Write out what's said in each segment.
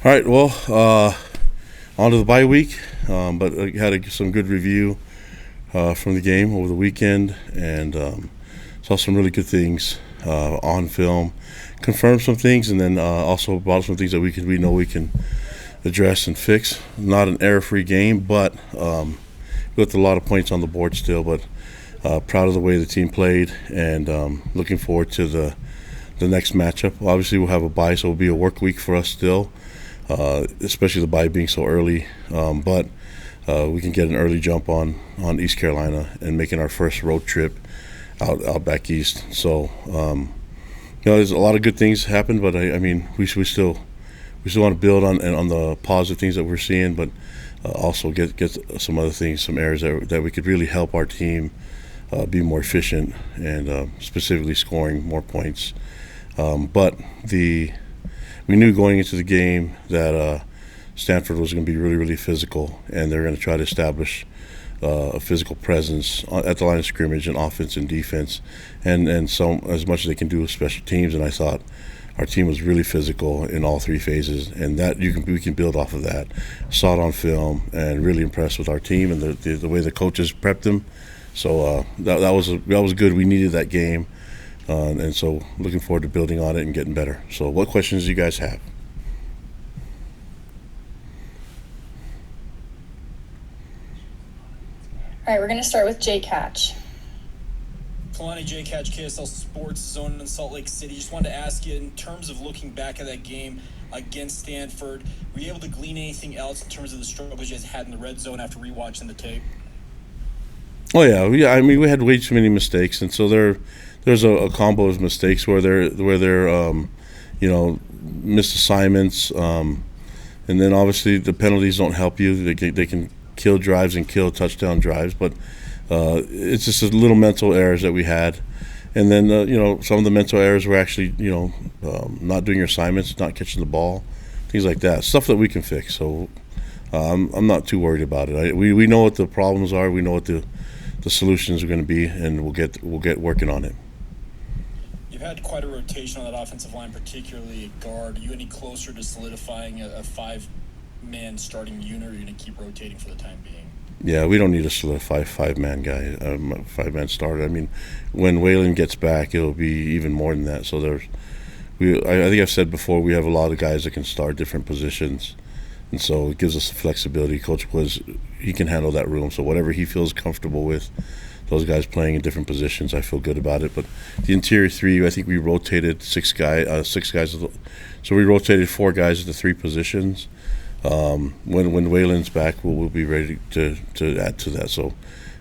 All right, well, on to the bye week, but I had some good review from the game over the weekend and saw some really good things on film, confirmed some things, and then also brought some things that we know we can address and fix. Not an error-free game, but with a lot of points on the board still, but proud of the way the team played and looking forward to the next matchup. Obviously, we'll have a bye, so it'll be a work week for us still. Especially the bye being so early, but we can get an early jump on East Carolina and making our first road trip out back east. So there's a lot of good things happen, but I mean we still want to build on the positive things that we're seeing, but also get some other things, some areas that we could really help our team be more efficient and specifically scoring more points. But we knew going into the game that Stanford was going to be really, really physical, and they're going to try to establish a physical presence at the line of scrimmage in offense and defense, and so as much as they can do with special teams. And I thought our team was really physical in all three phases, and that we can build off of that. Saw it on film, and really impressed with our team and the way the coaches prepped them. So that was good. We needed that game. And so looking forward to building on it and getting better. So what questions do you guys have? All right, we're going to start with Jake Hatch. Kalani, Jake Hatch, KSL Sports Zone in Salt Lake City. Just wanted to ask you, in terms of looking back at that game against Stanford, were you able to glean anything else in terms of the struggles you guys had in the red zone after rewatching the tape? Oh yeah. I mean, we had way too many mistakes, and so there's a combo of mistakes where they're missed assignments, and then obviously the penalties don't help you. They can kill drives and kill touchdown drives, but it's just a little mental errors that we had, and then some of the mental errors were actually not doing your assignments, not catching the ball, things like that, stuff that we can fix. So I'm not too worried about it. We know what the problems are. We know what the solutions are going to be, and we'll get working on it. You've had quite a rotation on that offensive line, particularly at guard. Are you any closer to solidifying a five-man starting unit, or are you going to keep rotating for the time being? Yeah, we don't need a solidified five-man guy, five-man starter. I mean, when Waylon gets back, it'll be even more than that. So I think I've said before, we have a lot of guys that can start different positions, and so it gives us the flexibility. Coach he can handle that room, so whatever he feels comfortable with, those guys playing in different positions, I feel good about it. But the interior three, I think we rotated six guys. So we rotated four guys at the three positions. When Waylon's back, we'll be ready to add to that. So,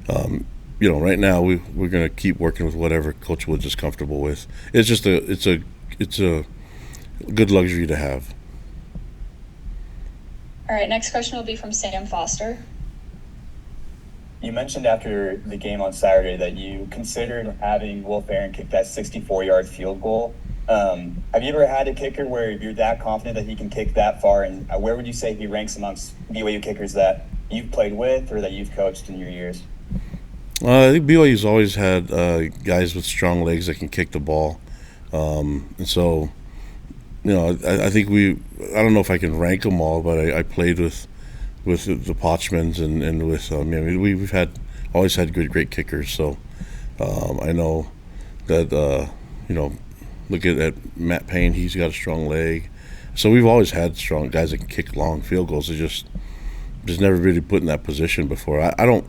right now we're going to keep working with whatever Coach Woods is comfortable with. It's just it's a good luxury to have. All right, next question will be from Sam Foster. You mentioned after the game on Saturday that you considered having Wolf Aaron kick that 64-yard field goal. Have you ever had a kicker where you're that confident that he can kick that far? And where would you say he ranks amongst BYU kickers that you've played with or that you've coached in your years? I think BYU's always had guys with strong legs that can kick the ball. And so, I think I don't know if I can rank them all, but I played with the Potchmans and with we've always had great kickers. So I know that look at Matt Payne, he's got a strong leg. So we've always had strong guys that can kick long field goals. They just never really put in that position before. I don't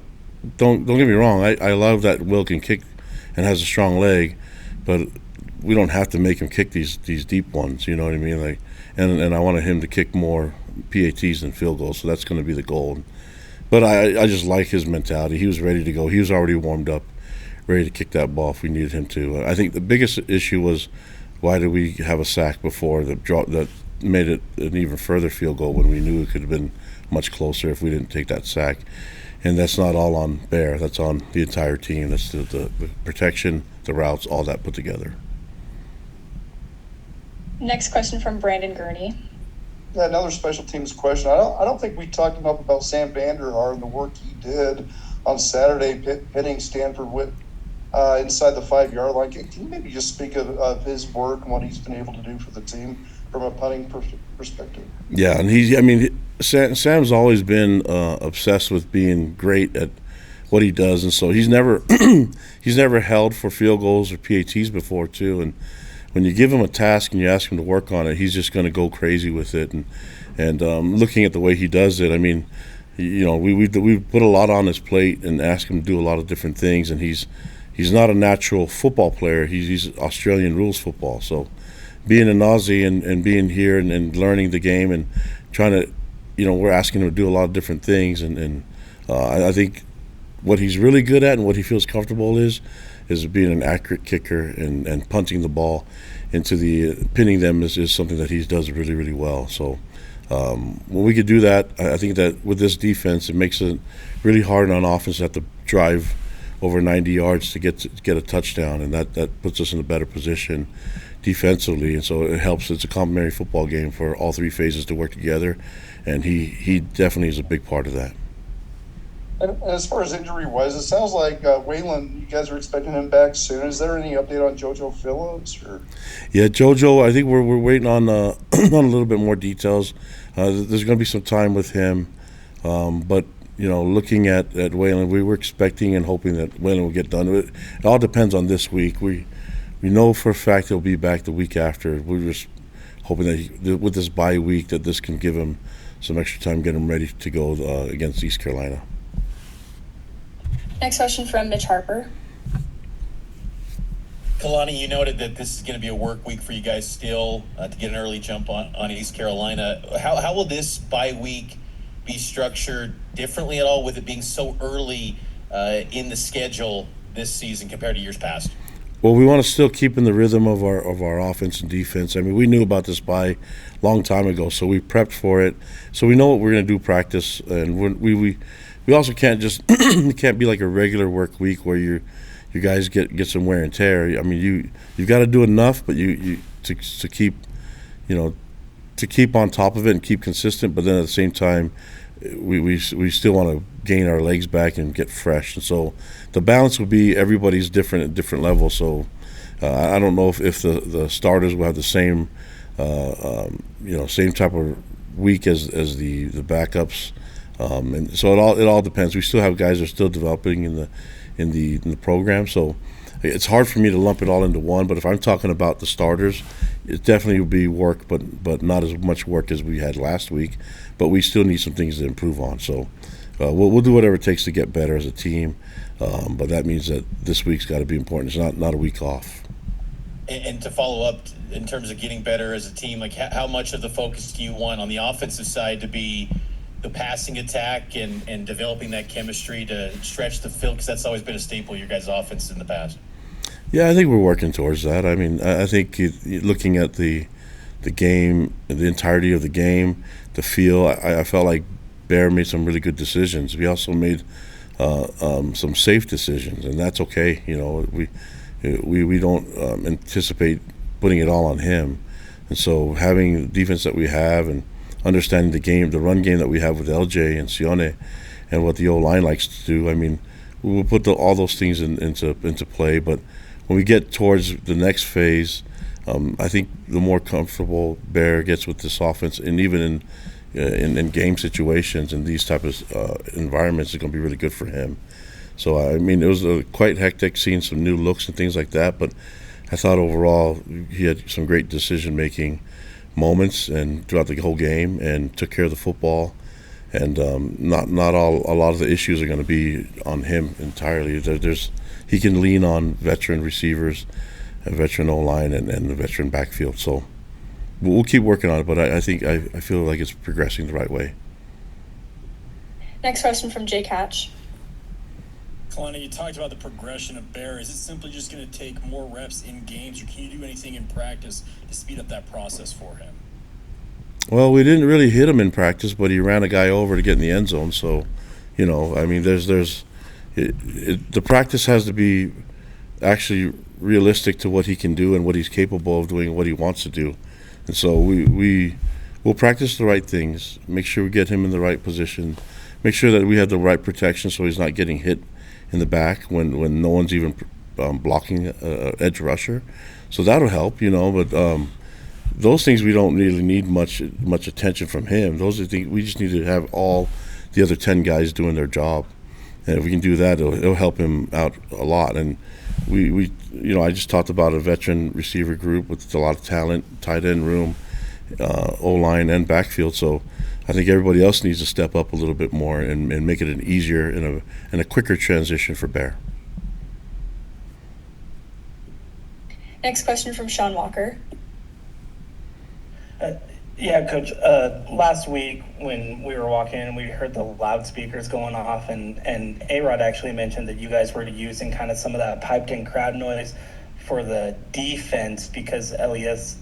get me wrong. I love that Will can kick and has a strong leg, but we don't have to make him kick these deep ones. You know what I mean? Like, and I wanted him to kick more PATs than field goals, so that's going to be the goal. But I just like his mentality. He was ready to go. He was already warmed up, ready to kick that ball if we needed him to. I think the biggest issue was, why did we have a sack before that made it an even further field goal when we knew it could have been much closer if we didn't take that sack? And that's not all on Bear. That's on the entire team. That's the protection, the routes, all that put together. Next question from Brandon Gurney. Yeah, another special teams question. I don't think we talked enough about Sam Vanderhaar and the work he did on Saturday, hitting Stanford with inside the 5-yard line. Can you maybe just speak of his work and what he's been able to do for the team from a punting perspective. Yeah, and Sam's always been obsessed with being great at what he does, and so he's never he's never held for field goals or PATs before too. And when you give him a task and you ask him to work on it, he's just going to go crazy with it. And looking at the way he does it, I mean, we put a lot on his plate and ask him to do a lot of different things, and he's not a natural football player. He's Australian rules football, so being an Aussie and being here and learning the game and trying to, we're asking him to do a lot of different things. And I think what he's really good at and what he feels comfortable is being an accurate kicker and punting the ball into pinning them is something that he does really, really well. So when we could do that, I think that with this defense, it makes it really hard on offense to have to drive over 90 yards to get a touchdown, and that puts us in a better position defensively, and so it helps. It's a complementary football game for all three phases to work together, and he definitely is a big part of that. And as far as injury-wise, it sounds like Waylon, you guys are expecting him back soon. Is there any update on JoJo Phillips? Or? Yeah, JoJo, I think we're waiting on on a little bit more details. There's going to be some time with him, but looking at Waylon, we were expecting and hoping that Waylon will get done. It all depends on this week. We know for a fact he'll be back the week after. We're just hoping that with this bye week that this can give him some extra time, get him ready to go against East Carolina. Next question from Mitch Harper. Kalani, you noted that this is going to be a work week for you guys still to get an early jump on East Carolina. How will this bye week be structured differently at all with it being so early in the schedule this season compared to years past? Well, we want to still keep in the rhythm of our offense and defense. I mean, we knew about this bye a long time ago, so we prepped for it. So we know what we're going to do practice, and we also can't just it can't be like a regular work week where you guys get some wear and tear. I mean, you've got to do enough, but to keep to keep on top of it and keep consistent. But then at the same time, we still want to gain our legs back and get fresh. And so the balance would be everybody's different at different levels. So I don't know if the starters will have the same same type of week as the backups. And so it all depends. We still have guys that are still developing in the program, so it's hard for me to lump it all into one. But if I'm talking about the starters, it definitely will be work, but not as much work as we had last week. But we still need some things to improve on. So we'll do whatever it takes to get better as a team. But that means that this week's got to be important. It's not a week off. And to follow up in terms of getting better as a team, like how much of the focus do you want on the offensive side to be the passing attack and developing that chemistry to stretch the field, because that's always been a staple of your guys' offense in the past? Yeah, I think we're working towards that. I mean, I think looking at the game, the entirety of the game, the feel, I felt like Bear made some really good decisions. We also made some safe decisions, and that's okay. We don't anticipate putting it all on him, and so having the defense that we have and understanding the run game that we have with LJ and Sione and what the O-line likes to do. I mean, we'll put all those things into play. But when we get towards the next phase, I think the more comfortable Bear gets with this offense, and even in game situations and these type of environments, is going to be really good for him. So, I mean, it was quite hectic seeing some new looks and things like that. But I thought overall he had some great decision-making moments and throughout the whole game, and took care of the football, and not a lot of the issues are going to be on him entirely. He can lean on veteran receivers, a veteran O-line, and the veteran backfield. So we'll keep working on it, but I think I feel like it's progressing the right way. Next question from Jake Hatch. Kalani, you talked about the progression of Bear. Is it simply just going to take more reps in games, or can you do anything in practice to speed up that process for him? Well, we didn't really hit him in practice, but he ran a guy over to get in the end zone. So, I mean, the practice has to be actually realistic to what he can do and what he's capable of doing and what he wants to do. And so we'll practice the right things, make sure we get him in the right position, make sure that we have the right protection so he's not getting hit in the back when no one's even blocking edge rusher. So that'll help, but those things we don't really need much attention from him. Those are things we just need to have all the other 10 guys doing their job, and if we can do that, it'll help him out a lot. And we I just talked about a veteran receiver group with a lot of talent, tight end room, O-line and backfield. So I think everybody else needs to step up a little bit more and make it an easier and a quicker transition for Bear. Next question from Sean Walker. Yeah, Coach. Last week when we were walking in, we heard the loudspeakers going off, and A-Rod actually mentioned that you guys were using kind of some of that piped-in crowd noise for the defense because LES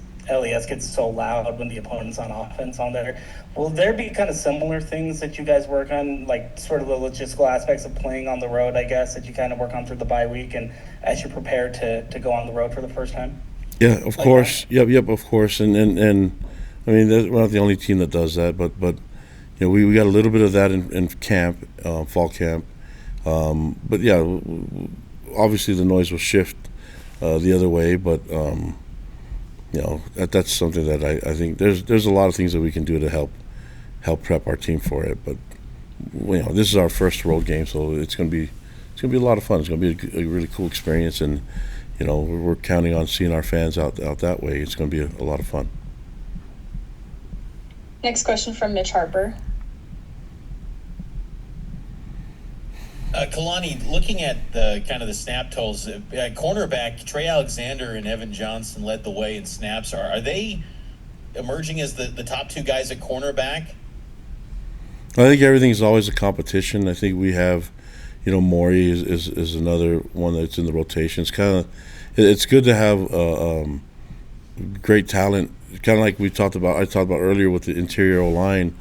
gets so loud when the opponent's on offense on there. Will there be kind of similar things that you guys work on, like sort of the logistical aspects of playing on the road, I guess, that you kind of work on through the bye week and as you prepare to go on the road for the first time? Yeah, of course. Yep, of course. And I mean, we're not the only team that does that, but we got a little bit of that in camp, fall camp. But yeah, obviously the noise will shift the other way, but that's something that I think there's a lot of things that we can do to help prep our team for it. But this is our first road game, so it's gonna be a lot of fun. It's gonna be a really cool experience, and we're counting on seeing our fans out that way. It's gonna be a lot of fun. Next question from Mitch Harper. Kalani, looking at the kind of the snap totals, cornerback Trey Alexander and Evan Johnson led the way in snaps. Are they emerging as the top two guys at cornerback? I think everything's always a competition. I think we have, Maury is another one that's in the rotation. It's good to have great talent. Kind of like I talked about earlier with the interior O-line.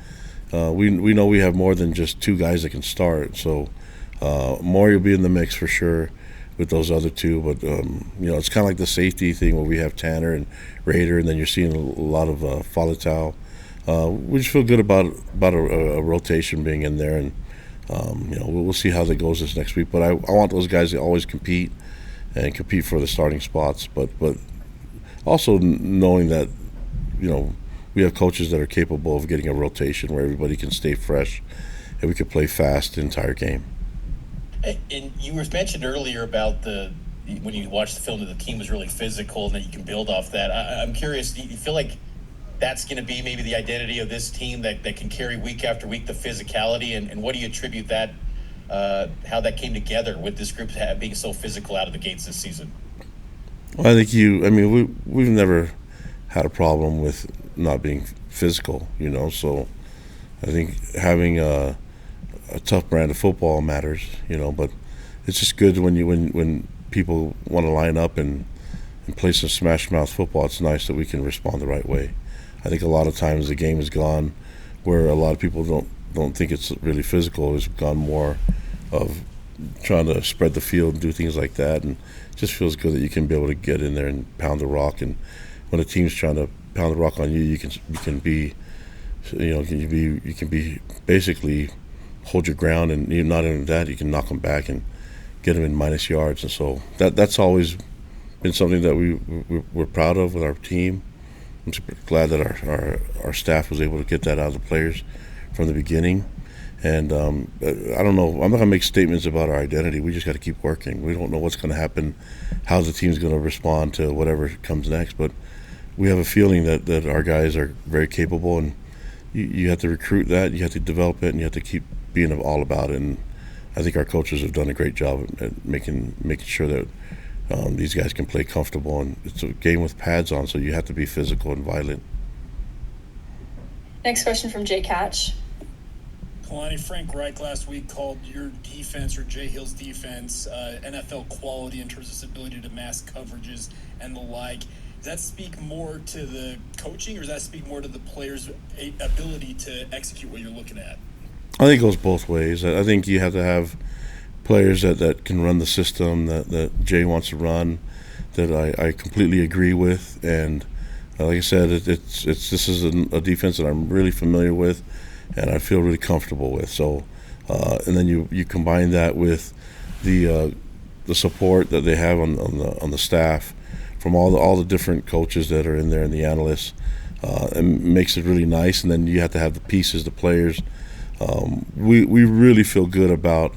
We know we have more than just two guys that can start. So Maury will be in the mix for sure with those other two. But it's kind of like the safety thing where we have Tanner and Raider, and then you're seeing a lot of Falatau. We just feel good about a rotation being in there, and we'll see how that goes this next week. But I want those guys to always compete for the starting spots. But also knowing that we have coaches that are capable of getting a rotation where everybody can stay fresh and we can play fast the entire game. And you were mentioned earlier about when you watched the film that the team was really physical and that you can build off that. I'm curious, do you feel like that's going to be maybe the identity of this team that can carry week after week the physicality? And what do you attribute that, how that came together with this group being so physical out of the gates this season? Well, I think we've never had a problem with not being physical, so I think having a tough brand of football matters, but it's just good when people want to line up and play some smash mouth football. It's nice that we can respond the right way. I think a lot of times the game has gone where a lot of people don't think it's really physical. It's gone more of trying to spread the field and do things like that, and it just feels good that you can be able to get in there and pound the rock. And when a team's trying to pound the rock on you, you can be basically hold your ground, and not only that, you can knock them back and get them in minus yards. And so that's always been something that we're proud of with our team. I'm super glad that our staff was able to get that out of the players from the beginning. And I don't know, I'm not going to make statements about our identity. We just got to keep working. We don't know what's going to happen, how the team's going to respond to whatever comes next. But we have a feeling that our guys are very capable, and you have to recruit that, you have to develop it, and you have to keep being all about it. And I think our coaches have done a great job at making sure that these guys can play comfortable. And it's a game with pads on, so you have to be physical and violent. Next question from Jay Catch. Kalani, Frank Reich last week called your defense, or Jay Hill's defense, NFL quality in terms of its ability to mask coverages and the like. Does that speak more to the coaching, or does that speak more to the players' ability to execute what you're looking at? I think it goes both ways. I think you have to have players that can run the system that Jay wants to run, that I completely agree with. And like I said, this is a defense that I'm really familiar with and I feel really comfortable with. So, and then you combine that with the support that they have on the staff from all the different coaches that are in there and the analysts, and makes it really nice. And then you have to have the pieces, the players. We really feel good about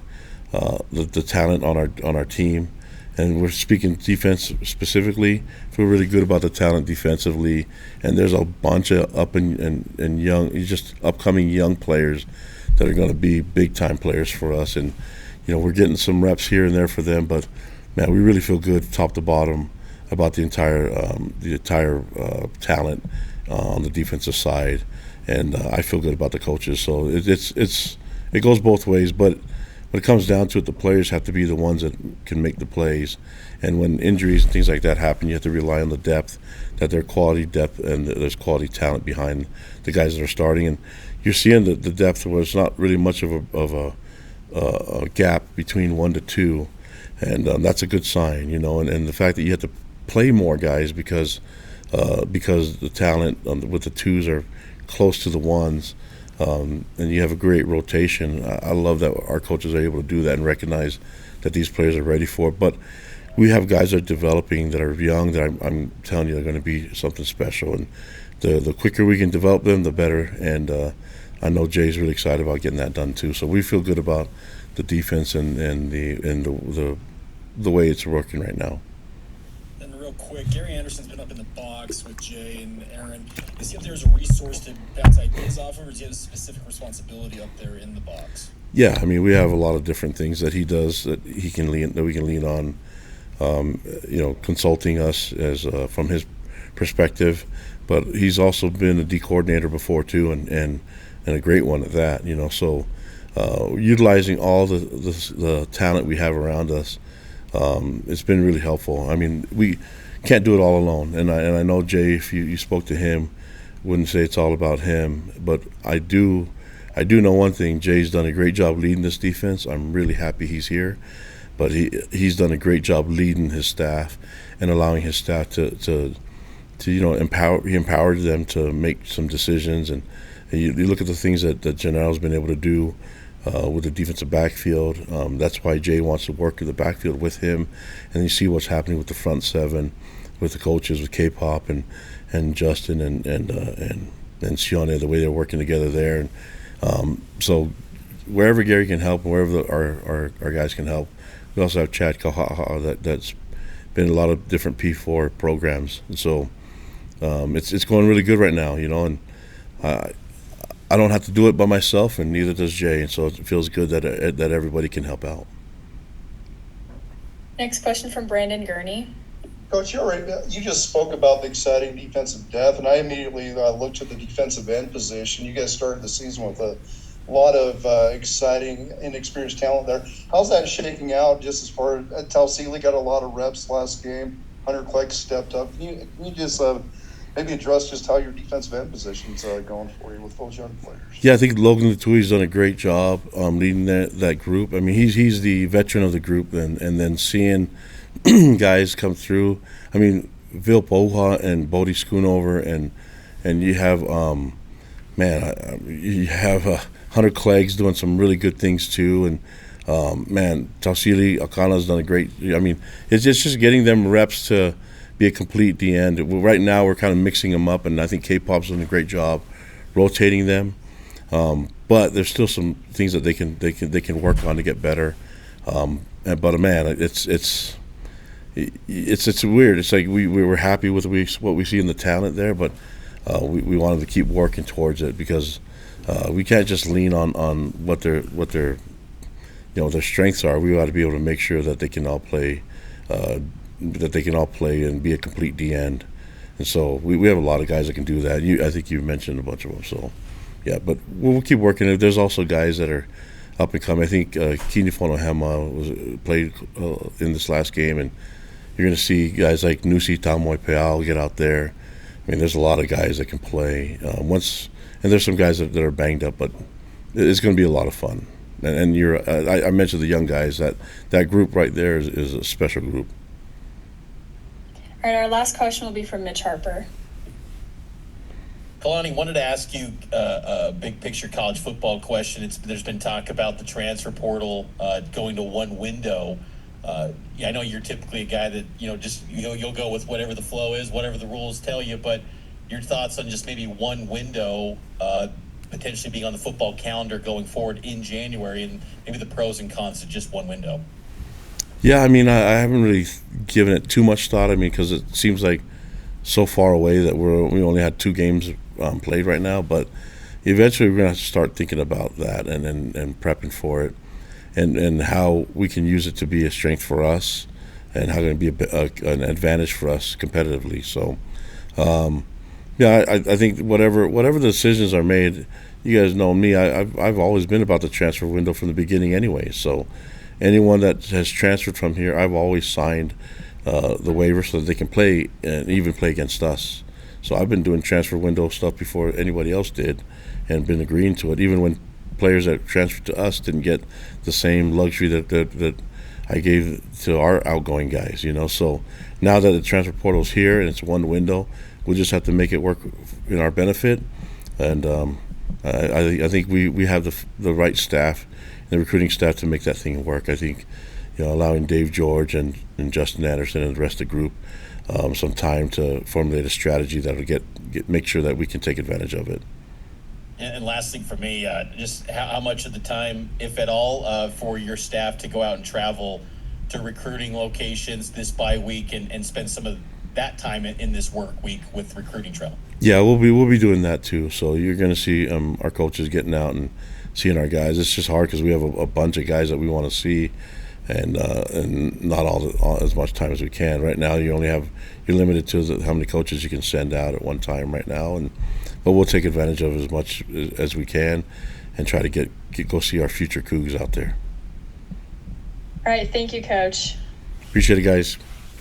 the talent on our team, and we're speaking defense specifically. Feel really good about the talent defensively, and there's a bunch of and young, just upcoming young players that are going to be big time players for us. And we're getting some reps here and there for them, but man, we really feel good top to bottom about the entire talent on the defensive side, and I feel good about the coaches. So it goes both ways, but when it comes down to it, the players have to be the ones that can make the plays. And when injuries and things like that happen, you have to rely on the depth, that there's quality depth and there's quality talent behind the guys that are starting. And you're seeing the depth where it's not really much of a gap between 1 to 2, and that's a good sign, And the fact that you have to play more guys because the talent with the 2s are close to the 1s. And you have a great rotation. I love that our coaches are able to do that and recognize that these players are ready for it. But we have guys that are developing that are young that I'm telling you they're going to be something special. And the quicker we can develop them, the better. And I know Jay's really excited about getting that done too. So we feel good about the defense and the way it's working right now. Real quick, Gary Anderson's been up in the box with Jay and Aaron. Is he up there as a resource to bounce ideas off of, or does he have a specific responsibility up there in the box? Yeah, I mean, we have a lot of different things that he does that we can lean on. Consulting us as from his perspective, but he's also been a D coordinator before too, and a great one at that. So utilizing all the talent we have around us. It's been really helpful. I mean, we can't do it all alone, and I know Jay, if you spoke to him, wouldn't say it's all about him, but I do know one thing. Jay's done a great job leading this defense. I'm really happy he's here, but he's done a great job leading his staff and allowing his staff to empower. He empowered them to make some decisions, and you look at the things that Gennaro's been able to do. With the defensive backfield. That's why Jay wants to work in the backfield with him. And you see what's happening with the front seven, with the coaches, with K-Pop and Justin and Sione, the way they're working together there. And so wherever Gary can help, and wherever our guys can help. We also have Chad Kahaha that's been in a lot of different P4 programs. And so it's going really good right now, and I don't have to do it by myself, and neither does Jay, and so it feels good that everybody can help out. Next question from Brandon Gurney. Coach, you just spoke about the exciting defensive depth, and I immediately looked at the defensive end position. You guys started the season with a lot of exciting, inexperienced talent there. How's that shaking out just as far as Tausili got a lot of reps last game, Hunter Clegg stepped up. Can you just maybe address just how your defensive end position's going for you with those young players? Yeah, I think Logan Latui's done a great job leading that group. I mean, he's the veteran of the group, and then seeing guys come through. I mean, Vil Poha and Bodie Schoonover, and you have Hunter Clegg's doing some really good things too, and Tausili Akana's done a great. I mean, it's just getting them reps to be a complete D end. Right now we're kind of mixing them up, and I think K-Pop's doing a great job rotating them. But there's still some things that they can work on to get better. But man, it's weird. It's like we were happy with what we see in the talent there, but we wanted to keep working towards it because we can't just lean on what their their strengths are. We ought to be able to make sure that they can all play. And be a complete D end, and so we have a lot of guys that can do that. I think you mentioned a bunch of them. So, yeah, but we'll keep working. There's also guys that are up and coming. I think Kini Fonohema played in this last game, and you're going to see guys like Nusi Tamoy Peal get out there. I mean, there's a lot of guys that can play. And there's some guys that are banged up, but it's going to be a lot of fun. And I mentioned the young guys. That group right there is a special group. All right, our last question will be from Mitch Harper. Kalani, wanted to ask you a big picture college football question. There's been talk about the transfer portal going to one window. I know you're typically a guy that, just you'll go with whatever the flow is, whatever the rules tell you, but your thoughts on just maybe one window potentially being on the football calendar going forward in January, and maybe the pros and cons to just one window. Yeah, I mean, I haven't really given it too much thought. I mean, because it seems like so far away that we only had 2 games played right now, but eventually we're going to have to start thinking about that and prepping for it, and how we can use it to be a strength for us, and how it can be an advantage for us competitively. So, yeah, I think whatever the decisions are made, you guys know me. I've always been about the transfer window from the beginning, anyway. So, anyone that has transferred from here, I've always signed the waiver so that they can play and even play against us. So I've been doing transfer window stuff before anybody else did, and been agreeing to it, even when players that transferred to us didn't get the same luxury that I gave to our outgoing guys. So now that the transfer portal's here and it's one window, we'll just have to make it work in our benefit. And I think we have the right staff, the recruiting staff, to make that thing work. I think allowing Dave George and Justin Anderson and the rest of the group some time to formulate a strategy that'll make sure that we can take advantage of it. And last thing for me, just how much of the time, if at all, for your staff to go out and travel to recruiting locations this bye week and spend some of that time in this work week with recruiting travel? Yeah, we'll be doing that too. So you're going to see our coaches getting out and seeing our guys. It's just hard because we have a bunch of guys that we want to see, and not all as much time as we can. Right now, you're limited to how many coaches you can send out at one time right now, but we'll take advantage of as much as we can, and try to go see our future Cougs out there. All right, thank you, Coach. Appreciate it, guys.